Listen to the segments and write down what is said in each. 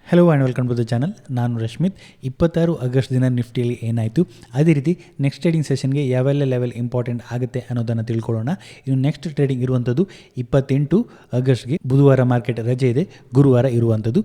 Hello and welcome to the channel. ನಾನು Rashmith. 26 August ದಿನ ನಿಫ್ಟಿಯಲ್ಲಿ ಏನಾಯಿತು, ಅದೇ ರೀತಿ ನೆಕ್ಸ್ಟ್ ಟ್ರೇಡಿಂಗ್ ಸೆಷನ್ಗೆ ಯಾವೆಲ್ಲ ಲೆವೆಲ್ ಇಂಪಾರ್ಟೆಂಟ್ ಆಗುತ್ತೆ ಅನ್ನೋದನ್ನು ತಿಳ್ಕೊಳ್ಳೋಣ. ಇನ್ನು ನೆಕ್ಸ್ಟ್ ಟ್ರೇಡಿಂಗ್ ಇರುವಂಥದ್ದು 28 ಆಗಸ್ಟ್ಗೆ, ಬುಧವಾರ ಮಾರ್ಕೆಟ್ ರಜೆ ಇದೆ, ಗುರುವಾರ ಇರುವಂಥದ್ದು.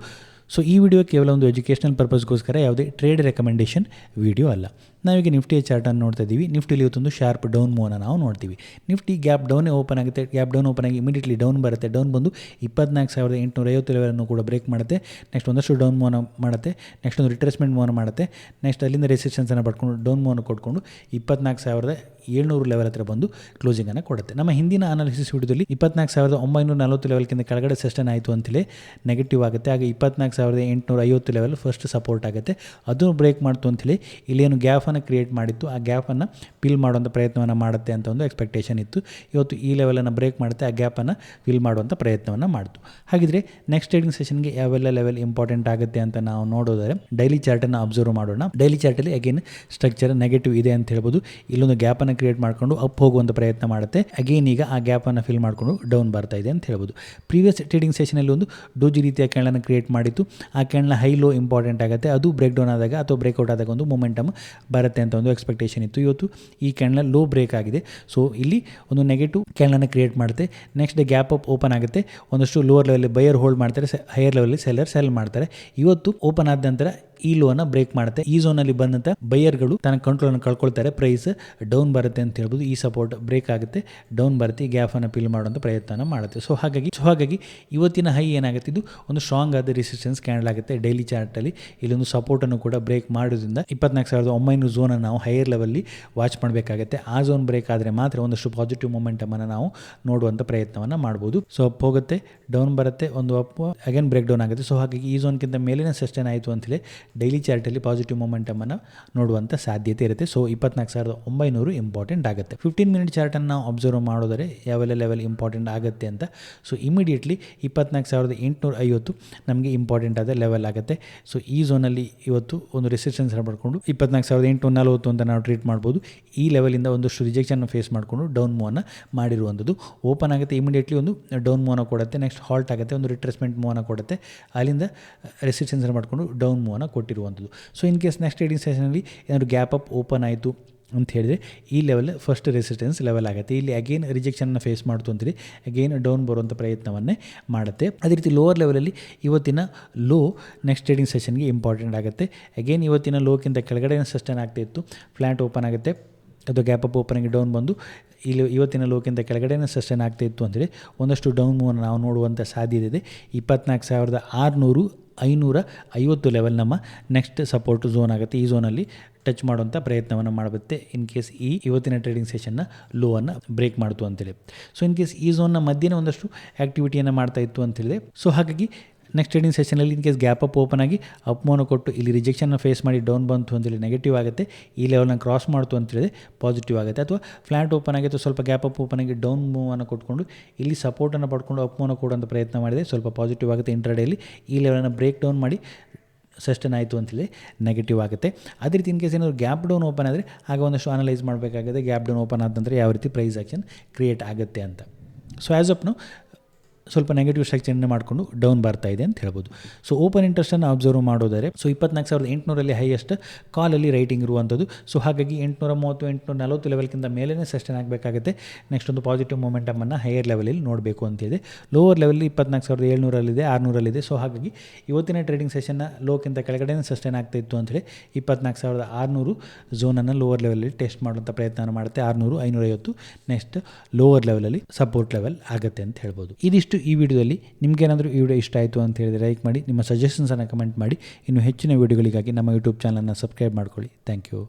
ಸೊ ಈ ವಿಡಿಯೋ ಕೇವಲ ಒಂದು ಎಜುಕೇಷನಲ್ ಪರ್ಪಸ್ಗೋಸ್ಕರ, ಯಾವುದೇ ಟ್ರೇಡ್ ರೆಕಮೆಂಡೇಷನ್ ವಿಡಿಯೋ ಅಲ್ಲ. ನಾವೀಗ ನಿಫ್ಟಿಯ ಚಾರ್ಟನ್ನು ನೋಡ್ತಾ ಇದ್ದೀವಿ. ನಿಫ್ಟಿಲಿ ಇವತ್ತೊಂದು ಶಾರ್ಪ್ ಡೌನ್ ಮೂವನ್ನ ನಾವು ನೋಡ್ತೀವಿ. ನಿಫ್ಟಿ ಗ್ಯಾಪ್ ಡೌನೇ ಓಪನ್ ಆಗುತ್ತೆ. ಗ್ಯಾಪ್ ಡೌನ್ ಓಪನ್ ಆಗಿ ಇಮಿಡಿಯೇಟ್ಲಿ ಡೌನ್ ಬರುತ್ತೆ. ಡೌನ್ ಬಂದು 24,850 ಲೆವೆಲನ್ನು ಕೂಡ ಬ್ರೇಕ್ ಮಾಡುತ್ತೆ. ನೆಕ್ಸ್ಟ್ ಒಂದಷ್ಟು ಡೌನ್ ಮೂವನ್ನ ಮಾಡುತ್ತೆ. ನೆಕ್ಸ್ಟ್ ಒಂದು ರಿಟ್ರೇಸ್ಮೆಂಟ್ ಮೂವನ್ನ ಮಾಡುತ್ತೆ. ನೆಕ್ಸ್ಟ್ ಅಲ್ಲಿಂದ ರೆಸಿಸ್ಟೆನ್ಸನ್ನು ಪಡ್ಕೊಂಡು ಡೌನ್ ಮೂವನ್ನ ಕೊಟ್ಕೊಂಡು 24,700 ಲೆವೆಲ್ ಹತ್ರ ಬಂದು ಕ್ಲೋಸಿಂಗನ್ನು ಕೊಡುತ್ತೆ. ನಮ್ಮ ಹಿಂದಿನ ಅನಾಲಿಸಿಸ್ ವಿಡಿಯೋದಲ್ಲಿ 24,940 ಲೆವೆಲ್ಗಿಂತ ಕೆಳಗಡೆ ಸಸ್ಟೈನ್ ಆಯಿತು ಅಂತೇಳಿ ನೆಗೆಟಿವ್ ಆಗುತ್ತೆ. ಆಗ 24,850 ಲೆವೆಲ್ ಫಸ್ಟ್ ಸಪೋರ್ಟ್ ಆಗುತ್ತೆ. ಅದನ್ನು ಬ್ರೇಕ್ ಮಾಡ್ತು ಅಂಥೇಳಿ ಇಲ್ಲೇನು ಗ್ಯಾಪನ್ನು ಕ್ರಿಯೇಟ್ ಮಾಡಿತ್ತು, ಆ ಗ್ಯಾಪನ್ನು ಫಿಲ್ ಮಾಡುವಂಥ ಪ್ರಯತ್ನವನ್ನು ಮಾಡುತ್ತೆ ಅಂತ ಒಂದು ಎಕ್ಸ್ಪೆಕ್ಟೇಷನ್ ಇತ್ತು. ಇವತ್ತು ಈ ಲೆವೆಲನ್ನು ಬ್ರೇಕ್ ಮಾಡುತ್ತೆ, ಆ ಗ್ಯಾಪನ್ನು ಫಿಲ್ ಮಾಡುವಂಥ ಪ್ರಯತ್ನವನ್ನು ಮಾಡಿತು. ಹಾಗಿದ್ರೆ ನೆಕ್ಸ್ಟ್ ಟ್ರೇಡಿಂಗ್ ಸೆಷನ್ಗೆ ಯಾವೆಲ್ಲ ಲೆವೆಲ್ ಇಂಪಾರ್ಟೆಂಟ್ ಆಗುತ್ತೆ ಅಂತ ನಾವು ನೋಡೋದಾದ್ರೆ ಡೈಲಿ ಚಾರ್ಟನ್ನು ಅಬ್ಸರ್ವ್ ಮಾಡೋಣ. ಡೈಲಿ ಚಾರ್ಟಲ್ಲಿ ಅಗೇನ್ ಸ್ಟ್ರಕ್ಚರ್ ನೆಗೆಟಿವ್ ಇದೆ ಅಂತ ಹೇಳ್ಬೋದು. ಇಲ್ಲೊಂದು ಗ್ಯಾಪನ್ನು ಕ್ರಿಯೇಟ್ ಮಾಡಿಕೊಂಡು ಅಪ್ ಹೋಗುವಂಥ ಪ್ರಯತ್ನ ಮಾಡುತ್ತೆ. ಅಗೇನ್ ಈಗ ಆ ಗ್ಯಾಪನ್ನು ಫಿಲ್ ಮಾಡಿಕೊಂಡು ಡೌನ್ ಬರ್ತಾ ಇದೆ ಅಂತ ಹೇಳ್ಬೋದು. ಪ್ರೀವಿಯಸ್ ಟ್ರೇಡಿಂಗ್ ಸೆಷನಲ್ಲಿ ಒಂದು ಡೋಜಿ ರೀತಿಯ ಕ್ಯಾಂಡಲನ್ನು ಕ್ರಿಯೇಟ್ ಮಾಡಿತ್ತು. ಆ ಕ್ಯಾಂಡಲ್ ಹೈ ಲೋ ಇಂಪಾರ್ಟೆಂಟ್ ಆಗುತ್ತೆ. ಅದು ಬ್ರೇಕ್ ಡೌನ್ ಆದಾಗ ಅಥವಾ ಬ್ರೇಕ್ಔಟ್ ಆದಾಗ ಒಂದು ಮೊಮೆಂಟಮ್ ಬರುತ್ತೆ ಅಂತ ಒಂದು ಎಕ್ಸ್ಪೆಕ್ಟೇಷನ್ ಇತ್ತು. ಇವತ್ತು ಈ ಕ್ಯಾಂಡಲ್ ಲೋ ಬ್ರೇಕ್ ಆಗಿದೆ. ಸೊ ಇಲ್ಲಿ ಒಂದು ನೆಗೆಟಿವ್ ಕ್ಯಾಂಡಲನ್ನು ಕ್ರಿಯೇಟ್ ಮಾಡುತ್ತೆ. Next day gap up open ಆಗುತ್ತೆ. ಒಂದಷ್ಟು ಲೋವರ್ ಲೆವೆಲ್ ಬೈಯರ್ ಹೋಲ್ಡ್ ಮಾಡ್ತಾರೆ, ಹೈಯರ್ ಲೆವೆಲ್ ಸೆಲ್ಲರ್ ಸೆಲ್ ಮಾಡ್ತಾರೆ. ಇವತ್ತು ಓಪನ್ ಆದ ನಂತರ ಈ ಲೋನ ಬ್ರೇಕ್ ಮಾಡುತ್ತೆ. ಈ ಝೋನಲ್ಲಿ ಬಂದಂಥ ಬೈಯರ್ಗಳು ತನ್ನ ಕಂಟ್ರೋಲನ್ನು ಕಳ್ಕೊಳ್ತಾರೆ. ಪ್ರೈಸ್ ಡೌನ್ ಬರುತ್ತೆ ಅಂತ ಹೇಳ್ಬೋದು. ಈ ಸಪೋರ್ಟ್ ಬ್ರೇಕ್ ಆಗುತ್ತೆ, ಡೌನ್ ಬರುತ್ತೆ, ಈ ಗ್ಯಾಪನ್ನು ಫಿಲ್ ಮಾಡುವಂಥ ಪ್ರಯತ್ನ ಮಾಡುತ್ತೆ. ಸೊ ಹಾಗಾಗಿ ಇವತ್ತಿನ ಹೈ ಏನಾಗುತ್ತೆ, ಇದು ಒಂದು ಸ್ಟ್ರಾಂಗ್ ಆದ ರೆಸಿಸ್ಟೆನ್ಸ್ ಕ್ಯಾಂಡಲ್ ಆಗುತ್ತೆ. ಡೈಲಿ ಚಾರ್ಟಲ್ಲಿ ಇಲ್ಲೊಂದು ಸಪೋರ್ಟನ್ನು ಕೂಡ ಬ್ರೇಕ್ ಮಾಡೋದ್ರಿಂದ 24,900 ಝೋನನ್ನು ನಾವು ಹೈಯರ್ ಲೆವೆಲ್ಲಿ ವಾಚ್ ಮಾಡಬೇಕಾಗುತ್ತೆ. ಆ ಝೋನ್ ಬ್ರೇಕ್ ಆದರೆ ಮಾತ್ರ ಒಂದಷ್ಟು ಪಾಸಿಟಿವ್ ಮೊಮೆಂಟಮನ್ನು ನಾವು ನೋಡುವಂಥ ಪ್ರಯತ್ನವನ್ನು ಮಾಡ್ಬೋದು. ಸೊ ಅಪ್ ಹೋಗುತ್ತೆ, ಡೌನ್ ಬರುತ್ತೆ, ಒಂದು ಅಪ್ ಅಗೇನ್ ಬ್ರೇಕ್ ಡೌನ್ ಆಗುತ್ತೆ. ಸೊ ಹಾಗಾಗಿ ಈ ಝೋನ್ಗಿಂತ ಮೇಲಿನ ಸಸ್ಟೈನ್ ಆಯಿತು ಅಂತೇಳಿ ಡೈಲಿ ಚಾರ್ಟಲ್ಲಿ ಪಾಸಿಟಿವ್ ಮೊಮೆಂಟಮನ್ನು ನೋಡುವಂಥ ಸಾಧ್ಯತೆ ಇರುತ್ತೆ. ಸೊ 24,900 ಇಂಪಾರ್ಟೆಂಟ್ ಆಗುತ್ತೆ. 15 ಮಿನಿಟ್ ಚಾರ್ಟನ್ನು ನಾವು ಅಬ್ಸರ್ವ್ ಮಾಡೋದರೆ ಯಾವೆಲ್ಲ ಲೆವೆಲ್ ಇಂಪಾರ್ಟೆಂಟ್ ಆಗುತ್ತೆ ಅಂತ. ಸೊ ಇಮಿಡಿಯೇಟ್ಲಿ 24,850 ನಮಗೆ ಇಂಪಾರ್ಟೆಂಟ್ ಆದ ಲೆವೆಲ್ ಆಗುತ್ತೆ. ಸೊ ಈ ಝೋನಲ್ಲಿ ಇವತ್ತು ಒಂದು ರೆಸಿಸ್ಟೆನ್ಸ್ ಪಡ್ಕೊಂಡು 24,840 ಅಂತ ನಾವು ಟ್ರೀಟ್ ಮಾಡ್ಬೋದು. ಈ ಲೆವೆಲಿಂದ ಒಂದಷ್ಟು ರಿಜೆಕ್ಷನ್ ಫೇಸ್ ಮಾಡಿಕೊಂಡು ಡೌನ್ ಮೂವನ್ನು ಮಾಡಿರುವಂಥದ್ದು. ಓಪನ್ ಆಗುತ್ತೆ, ಇಮಿಡಿಯೇಟ್ಲಿ ಒಂದು ಡೌನ್ ಮೂವನ್ನ ಕೊಡುತ್ತೆ. ನೆಕ್ಸ್ಟ್ ಹಾಲ್ಟ್ ಆಗುತ್ತೆ, ಒಂದು ರಿಟ್ರೇಸ್ಮೆಂಟ್ ಮೂವನ್ನ ಕೊಡುತ್ತೆ. ಅಲ್ಲಿಂದ ರೆಸಿಸ್ಟೆನ್ಸ್ ಮಾಡಿಕೊಂಡು ಡೌನ್ ಮೂವನ್ನ ಕೊಟ್ಟಿರುವಂಥದ್ದು. So in case next trading ಸೆಷನಲ್ಲಿ ಏನಾದರೂ ಗ್ಯಾಪ್ ಅಪ್ ಓಪನ್ ಆಯಿತು ಅಂತ ಹೇಳಿದ್ರೆ ಈ ಲೆವೆಲ್ ಫಸ್ಟ್ ರೆಸಿಸ್ಟೆನ್ಸ್ ಲೆವೆಲ್ ಆಗುತ್ತೆ. ಇಲ್ಲಿ ಅಗೇನ್ ರಿಜೆಕ್ಷನ್ನ ಫೇಸ್ ಮಾಡ್ತು ಅಂತೇಳಿ ಅಗೇನ್ ಡೌನ್ ಬರುವಂಥ ಪ್ರಯತ್ನವನ್ನೇ ಮಾಡುತ್ತೆ. ಅದೇ ರೀತಿ ಲೋವರ್ ಲೆವೆಲಲ್ಲಿ ಇವತ್ತಿನ ಲೋ ನೆಕ್ಸ್ಟ್ ಟ್ರೇಡಿಂಗ್ ಸೆಷನ್ಗೆ ಇಂಪಾರ್ಟೆಂಟ್ ಆಗುತ್ತೆ. ಅಗೇನ್ ಇವತ್ತಿನ ಲೋಕ್ಕಿಂತ ಕೆಳಗಡೆ ಸಸ್ಟೈನ್ ಆಗ್ತಾಯಿತ್ತು, ಫ್ಲ್ಯಾಟ್ ಓಪನ್ ಆಗುತ್ತೆ, ಅದು ಗ್ಯಾಪ್ ಅಪ್ ಓಪನ್ ಆಗಿ ಡೌನ್ ಬಂದು ಇಲ್ಲಿ ಇವತ್ತಿನ ಲೋಕ್ಕಿಂತ ಕೆಳಗಡೆ ಸಸ್ಟೈನ್ ಆಗ್ತಾಯಿತ್ತು ಅಂತೇಳಿ ಒಂದಷ್ಟು ಡೌನ್ ಮೂವನ್ನು ನಾವು ನೋಡುವಂಥ ಸಾಧ್ಯತೆ ಇದೆ. 24,550 ಲೆವೆಲ್ ನಮ್ಮ ನೆಕ್ಸ್ಟ್ ಸಪೋರ್ಟ್ ಝೋನ್ ಆಗುತ್ತೆ. ಈ ಝೋನಲ್ಲಿ ಟಚ್ ಮಾಡುವಂಥ ಪ್ರಯತ್ನವನ್ನು ಮಾಡುತ್ತೆ ಇನ್ ಕೇಸ್ ಈ ಇವತ್ತಿನ ಟ್ರೇಡಿಂಗ್ ಸೆಷನ್ನ ಲೋವನ್ನು ಬ್ರೇಕ್ ಮಾಡ್ತು ಅಂತೇಳಿ. ಸೊ ಇನ್ ಕೇಸ್ ಈ ಝೋನ್ನ ಮಧ್ಯೆ ಒಂದಷ್ಟು ಆ್ಯಕ್ಟಿವಿಟಿಯನ್ನು ಮಾಡ್ತಾ ಇತ್ತು ಅಂತೇಳಿದೆ. ಸೊ ಹಾಗಾಗಿ ನೆಕ್ಸ್ಟ್ ಟ್ರೇಡಿಂಗ್ ಸೆಷನಲ್ಲಿ in case gap up open ಆಗಿ ಅಪ್ ಮೂವನ್ನ ಕೊಟ್ಟು ಇಲ್ಲಿ ರಿಜೆಕ್ಷನ್ನ ಫೇಸ್ ಮಾಡಿ ಡೌನ್ ಬಂತು ಅಂತೇಳಿ ನೆಗೆಟಿವ್ ಆಗುತ್ತೆ. ಈ ಲೆವೆಲ್ನ ಕ್ರಾಸ್ ಮಾಡ್ತು ಅಂತೇಳಿದ್ರೆ ಪಾಸಿಟಿವ್ ಆಗುತ್ತೆ. ಅಥವಾ ಫ್ಲ್ಯಾಟ್ ಓಪನ್ ಆಗಿ ಅಥವಾ ಸ್ವಲ್ಪ ಗ್ಯಾಪ್ ಅಪ್ ಓಪನ್ ಆಗಿ ಡೌನ್ ಮೂವನ್ನು ಕೊಟ್ಕೊಂಡು ಇಲ್ಲಿ ಸಪೋರ್ಟನ್ನು ಪಡ್ಕೊಂಡು ಅಪ್ ಮೂವನ್ನ ಕೊಡುವಂಥ ಪ್ರಯತ್ನ ಮಾಡಿದರೆ ಸ್ವಲ್ಪ ಪಾಸಿಟಿವ್ ಆಗುತ್ತೆ. ಇಂಟ್ರಾಡೇಲಿ ಈ ಲೆವೆಲನ್ನು ಬ್ರೇಕ್ ಡೌನ್ ಮಾಡಿ ಸಸ್ಟೈನ್ ಆಯಿತು ಅಂತೇಳಿ ನೆಗೆಟಿವ್ ಆಗುತ್ತೆ. ಅದೇ ರೀತಿ ಇನ್ ಕೇಸ್ ಏನಾದರೂ ಗ್ಯಾಪ್ ಡೌನ್ ಓಪನ್ ಆದರೆ ಆಗ ಒಂದಷ್ಟು ಅನಲೈಸ್ ಮಾಡಬೇಕಾಗುತ್ತೆ. ಗ್ಯಾಪ್ ಡೌನ್ ಓಪನ್ ಆದ ನಂತರ ಯಾವ ರೀತಿ ಪ್ರೈಸ್ ಆ್ಯಕ್ಷನ್ ಕ್ರಿಯೇಟ್ ಆಗುತ್ತೆ ಅಂತ. ಸೊ ಆ್ಯಸ್ ಆಫ್ ನೌ ಸ್ವಲ್ಪ ನೆಗೆಟಿವ್ ಸ್ಟ್ರಕ್ಚರ್ನ ಮಾಡಿಕೊಂಡು ಡೌನ್ ಬರ್ತಾ ಇದೆ ಅಂತ ಹೇಳ್ಬೋದು. ಸೊ ಓಪನ್ ಇಂಟ್ರೆಸ್ಟನ್ನು ಅಬ್ಸರ್ವ್ ಮಾಡೋದಾದರೆ ಸೊ 24,800 ಹೈಯೆಸ್ಟ್ ಕಾಲಲ್ಲಿ ರೈಟಿಂಗ್ ಇರುವಂಥದ್ದು. ಸೊ ಹಾಗಾಗಿ 830, 840 ಲೆವೆಲ್ಗಿಂತ ಮೇಲೇ ಸಸ್ಟೈನ್ ಆಗಬೇಕಾಗುತ್ತೆ. ನೆಕ್ಸ್ಟ್ ಒಂದು ಪಾಸಿಟಿವ್ ಮೊಮೆಂಟಮನ್ನು ಹೈಯರ್ ಲೆವೆಲಲ್ಲಿ ನೋಡಬೇಕು ಅಂತಿದೆ. ಲೋವರ್ ಲೆವೆಲ್ಲಿ 24,700 600 ಸೊ ಹಾಗಾಗಿ ಇವತ್ತಿನ ಟ್ರೇಡಿಂಗ್ ಸೆಷನ್ನ ಲೋಕ್ಕಿಂತ ಕೆಳಗಡೆ ಸಸ್ಟೈನ್ ಆಗ್ತಾ ಇತ್ತು ಅಂತೇಳಿ 24,600 ಝೋನನ್ನು ಲೋವರ್ ಲೆವೆಲಲ್ಲಿ ಟೆಸ್ಟ್ ಮಾಡುವಂಥ ಪ್ರಯತ್ನ ಮಾಡುತ್ತೆ. 600, 550 ನೆಕ್ಸ್ಟ್ ಲೋವರ್ ಲೆವೆಲಲ್ಲಿ ಸಪೋರ್ಟ್ ಲೆವೆಲ್ ಆಗುತ್ತೆ ಅಂತ ಹೇಳ್ಬೋದು. ಇದಿಷ್ಟು ಈ ವಿಡಿಯೋದಲ್ಲಿ. ನಿಮಗೇನಾದರೂ ಈ ವಿಡಿಯೋ ಇಷ್ಟ ಆಯಿತು ಅಂತ ಹೇಳಿದರೆ ಲೈಕ್ ಮಾಡಿ, ನಿಮ್ಮ ಸಜೆಷನ್ಸನ್ನು ಕಮೆಂಟ್ ಮಾಡಿ. ಇನ್ನು ಹೆಚ್ಚಿನ ವಿಡಿಯೋಗಳಿಗಾಗಿ ನಮ್ಮ ಯೂಟ್ಯೂಬ್ ಚಾನಲನ್ನು ಸಬ್ಸ್ಕ್ರೈಬ್ ಮಾಡ್ಕೊಳ್ಳಿ. Thank you.